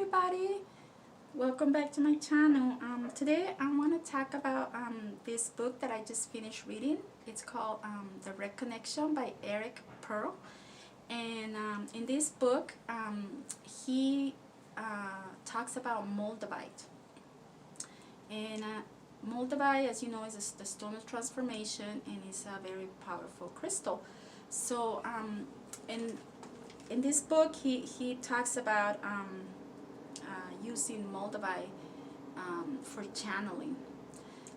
everybody, welcome back to my channel. Today I want to talk about this book that I just finished reading. It's called The Reconnection by Eric Pearl, and in this book he talks about Moldavite. And Moldavite, as you know, is the stone of transformation, and it's a very powerful crystal. So in this book he talks about using Moldavite for channeling.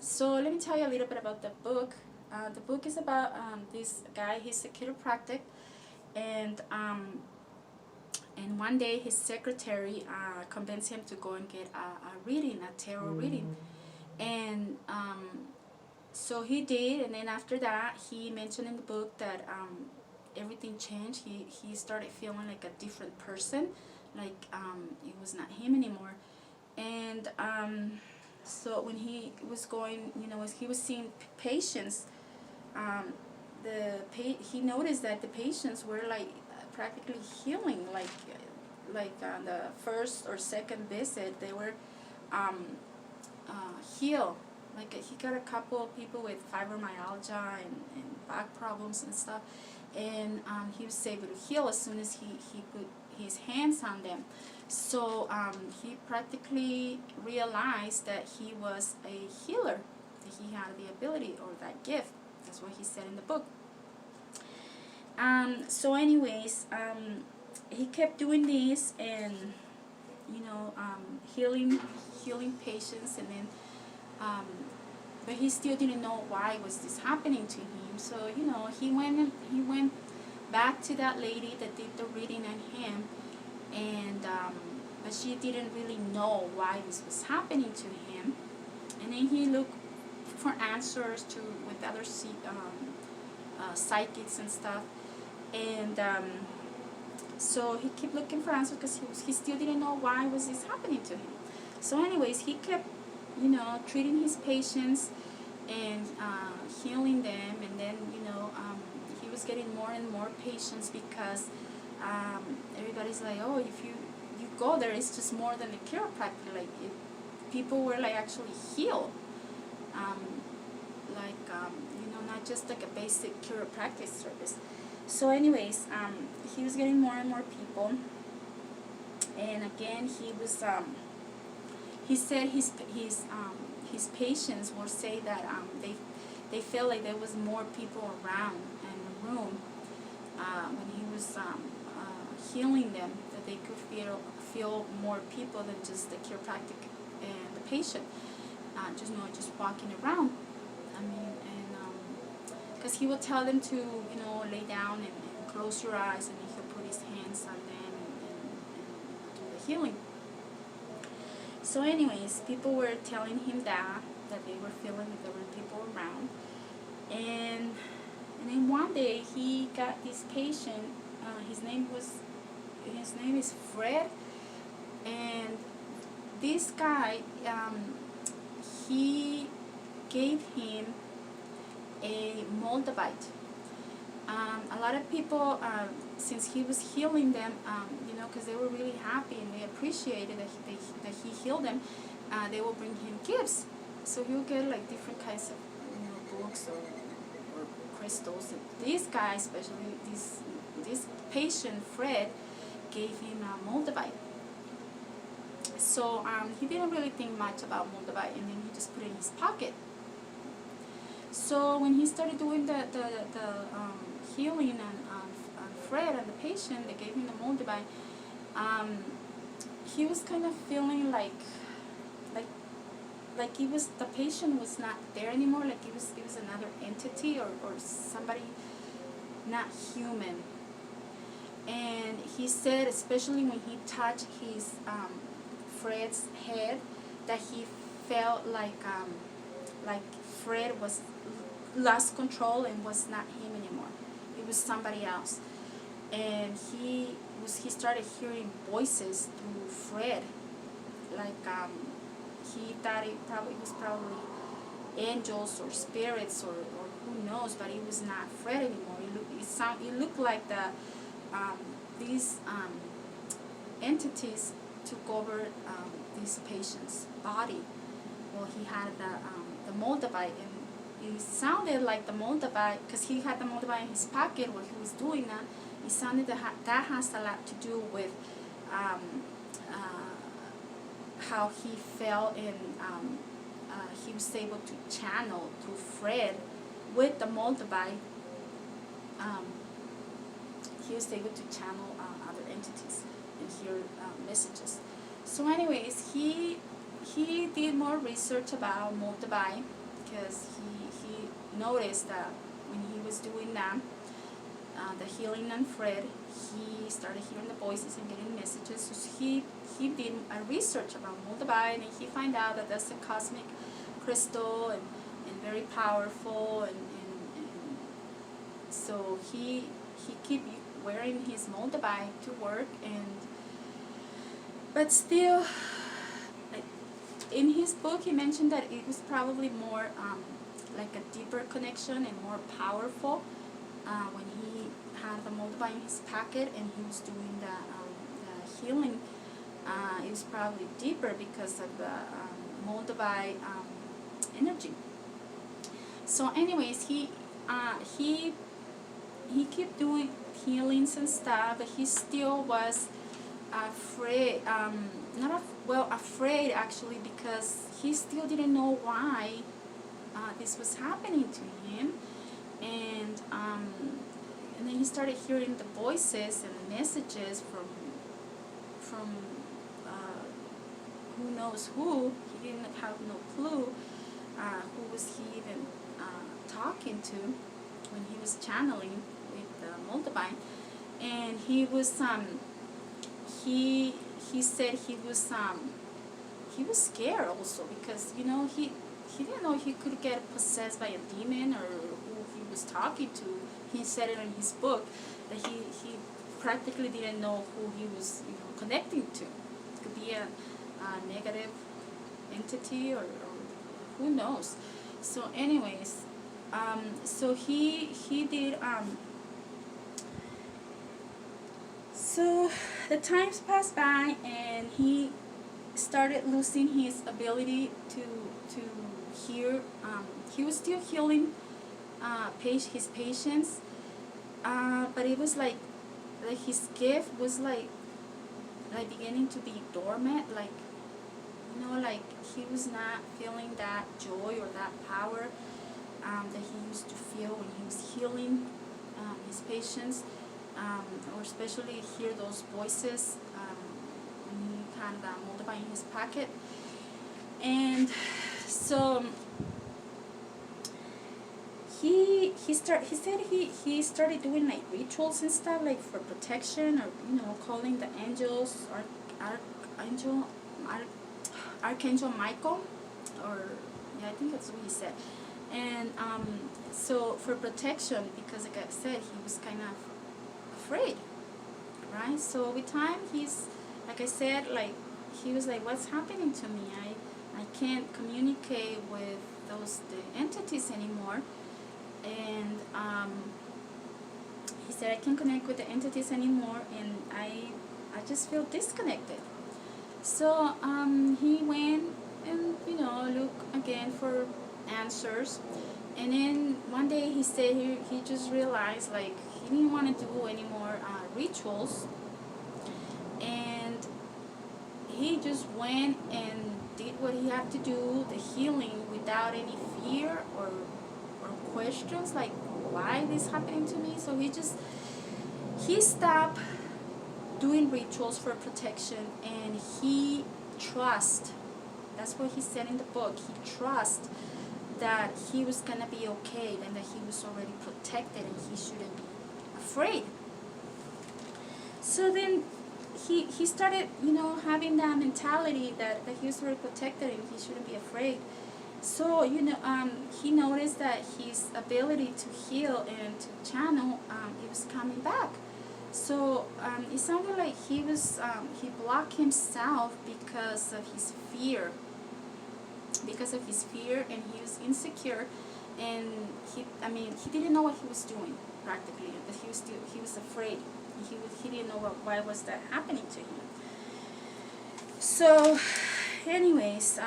So let me tell you a little bit about the book. The book is about this guy. He's a chiropractic, and one day his secretary convinced him to go and get a reading, a tarot reading, and so he did. And then after that, he mentioned in the book that everything changed. He started feeling like a different person, like it was not him anymore. And so when he was going, as he was seeing patients, he noticed that the patients were like practically healing, like on the first or second visit they were healed. Like he got a couple of people with fibromyalgia and back problems and stuff, and he was able to heal as soon as he put his hands on them. So he practically realized that he was a healer, that he had the ability or that gift. That's what he said in the book. So anyways, he kept doing this and healing patients, and then but he still didn't know why was this happening to him. So he went back to that lady that did the reading on him, and but she didn't really know why this was happening to him. And then he looked for answers with other psychics and stuff, and so he kept looking for answers because he still didn't know why was this happening to him. So anyways, he kept treating his patients and healing them, and then he was getting more and more patients because everybody's like, oh, if you go there, it's just more than a chiropractor. Like people were like actually healed, not just like a basic chiropractic service. So anyways, he was getting more and more people, and again he said his patients will say that they felt like there was more people around in the room when he was healing them, that they could feel more people than just the chiropractic and the patient, just walking around. I mean, and because he would tell them to lay down and close your eyes, and he could put his hands on them and do the healing. So anyways, people were telling him that they were feeling that there were people around, and then one day he got this patient. His name is Fred, and this guy he gave him a Moldavite. A lot of people, since he was healing them, because they were really happy and they appreciated that he healed them, they will bring him gifts. So he will get like different kinds of books or crystals. And this guy, especially this patient Fred, gave him a Moldavite. So he didn't really think much about Moldavite, and then he just put it in his pocket. So when he started doing the healing on Fred and the patient, they gave him the Moldavite. He was kind of feeling like the patient was not there anymore. Like it was another entity or somebody not human. And he said, especially when he touched his Fred's head, that he felt like Fred was lost control and was not him anymore. It was somebody else. And he started hearing voices through Fred, like he thought it was probably angels or spirits or who knows, but it was not Fred anymore. It looked like these entities took over this patient's body. Well, he had the Moldavite, and it sounded like the Moldavite, because he had the Moldavite in his pocket while he was doing that. It sounded that has a lot to do with how he felt, and he was able to channel through Fred with the Moldavite. He was able to channel other entities and hear messages. So anyways, he did more research about Moldavite, because he noticed that when he was doing that, the healing on Fred, he started hearing the voices and getting messages. So he did a research about Moldavite, and he found out that that's a cosmic crystal, and very powerful, and so he kept wearing his Moldavite to work, but still, in his book he mentioned that it was probably more like a deeper connection and more powerful when he had the Moldavite in his pocket and he was doing the healing. It was probably deeper because of the Moldavite energy. So anyways, he kept doing healings and stuff, but he still was afraid, afraid actually, because he still didn't know why this was happening to him, and then he started hearing the voices and the messages from who knows who. He didn't have no clue who was he even talking to when he was channeling with Moldavite. And he was he said he was scared also, because he didn't know he could get possessed by a demon or who he was talking to. He said it in his book that he practically didn't know who he was connecting to. It could be a negative entity, or who knows. So anyways, so he did so the times passed by, and he started losing his ability to hear. He was still healing his patients, but it was like his gift was like beginning to be dormant, like he was not feeling that joy or that power that he used to feel when he was healing his patients, or especially hear those voices when he had that Moldavite in his pocket. And so he said he started doing like rituals and stuff, like for protection, or calling the angels, Archangel Michael, or I think that's what he said. And so for protection, because like I said, he was kind of afraid, right? So with time, he's, like I said, he was like, what's happening to me? I can't communicate with the entities anymore. And he said, I can't connect with the entities anymore, and I just feel disconnected. So he went and looked again for answers, and then one day he said he just realized he didn't want to do any more rituals, and he just went and did what he had to do, the healing, without any fear or questions, like, why this happening to me. So he stopped doing rituals for protection, and he trust. That's what he said in the book. He trust that he was gonna be okay, and that he was already protected, and he shouldn't be afraid. So then he started, having that mentality that he was already protected and he shouldn't be afraid. So he noticed that his ability to heal and to channel, it was coming back. So it sounded like he blocked himself because of his fear. And he was insecure, and he didn't know what he was doing practically, but he was afraid. He didn't know why was that happening to him. So, anyways,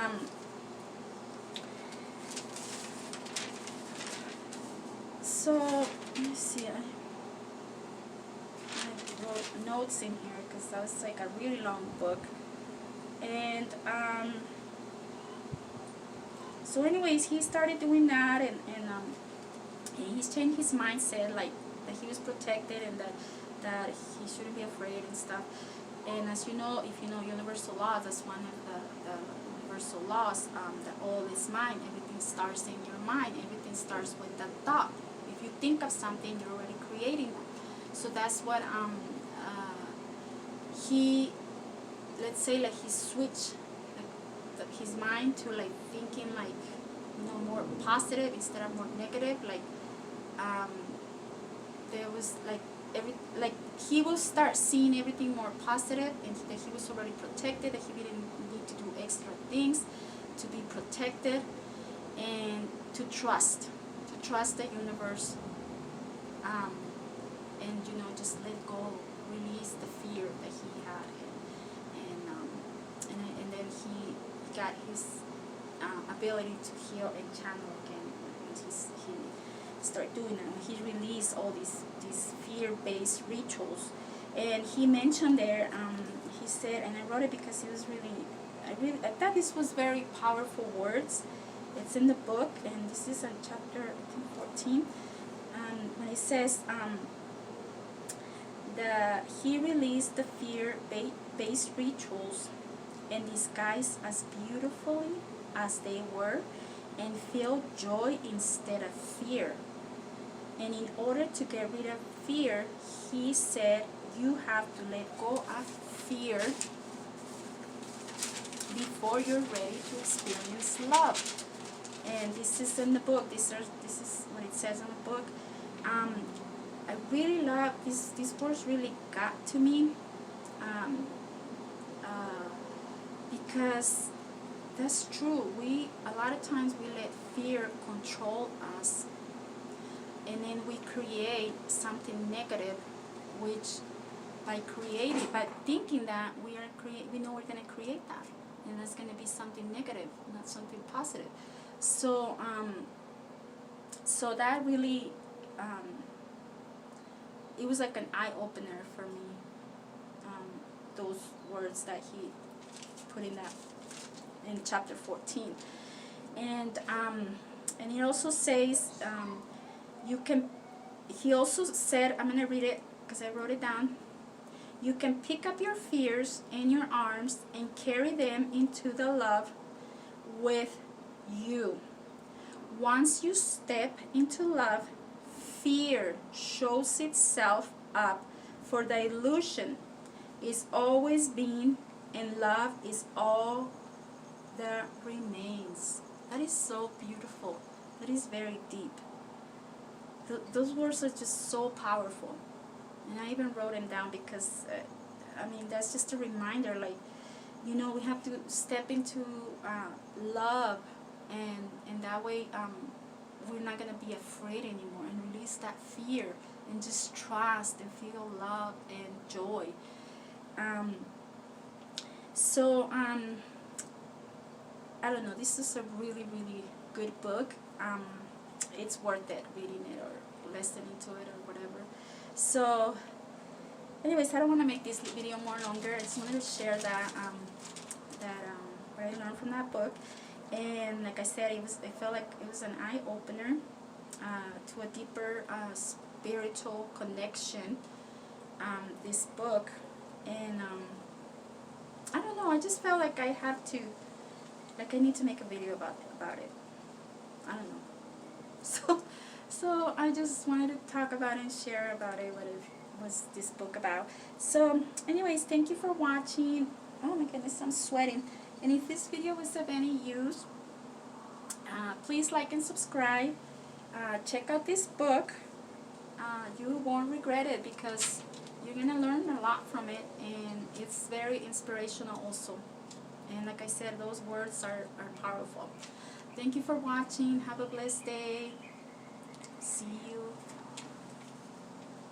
so let me see. I wrote notes in here because that was like a really long book, and so anyways, he started doing that, and he's changed his mindset, like that he was protected and that he shouldn't be afraid and stuff. And as you know, if you know universal laws, that's one of the universal laws, that all is mind. Everything starts in your mind. Everything starts with that thought. If you think of something, you're already creating that. So that's what he, let's say, like he switched his mind to like thinking like, more positive instead of more negative. Like there was like he will start seeing everything more positive, and that he was already protected, that he didn't need to do extra things to be protected, and to trust the universe, and just let go, release the fear that he had, and then he got his ability to heal and channel again. He started doing that. He released all these fear-based rituals, and he mentioned there. He said, and I wrote it because it was I thought this was very powerful words. It's in the book, and this is in chapter, I think, 14. When it says that he released the fear-based rituals and disguised as beautifully as they were, and feel joy instead of fear. And in order to get rid of fear, he said, you have to let go of fear before you're ready to experience love. And this is in the book. This is what it says in the book. I really love this. These words really got to me, because that's true. A lot of times we let fear control us, and then we create something negative, which by thinking that we know we're going to create that, and that's going to be something negative, not something positive. So so that really it was like an eye opener for me. Those words that he put in chapter 14, and he also says he also said, I'm going to read it because I wrote it down. You can pick up your fears in your arms and carry them into the love with you. Once you step into love, fear shows itself up, for the illusion is always being, and love is all that remains. That is so beautiful. That is very deep. Those words are just so powerful, and I even wrote them down because that's just a reminder, like, we have to step into love, and that way we're not going to be afraid anymore, and release that fear, and just trust and feel love and joy. So I don't know, this is a really, really good book. It's worth it reading it or listening to it or whatever. So anyways, I don't want to make this video more longer. I just wanted to share that what I learned from that book. And like I said, I felt like it was an eye opener to a deeper spiritual connection, this book. And I don't know, I just felt like I need to make a video about it. I don't know. So I just wanted to talk about it and share about it, what it was this book about. So anyways, thank you for watching. Oh my goodness, I'm sweating. And if this video was of any use, please like and subscribe. Check out this book. You won't regret it, because you're going to learn a lot from it, and it's very inspirational also. And like I said, those words are powerful. Thank you for watching. Have a blessed day. See you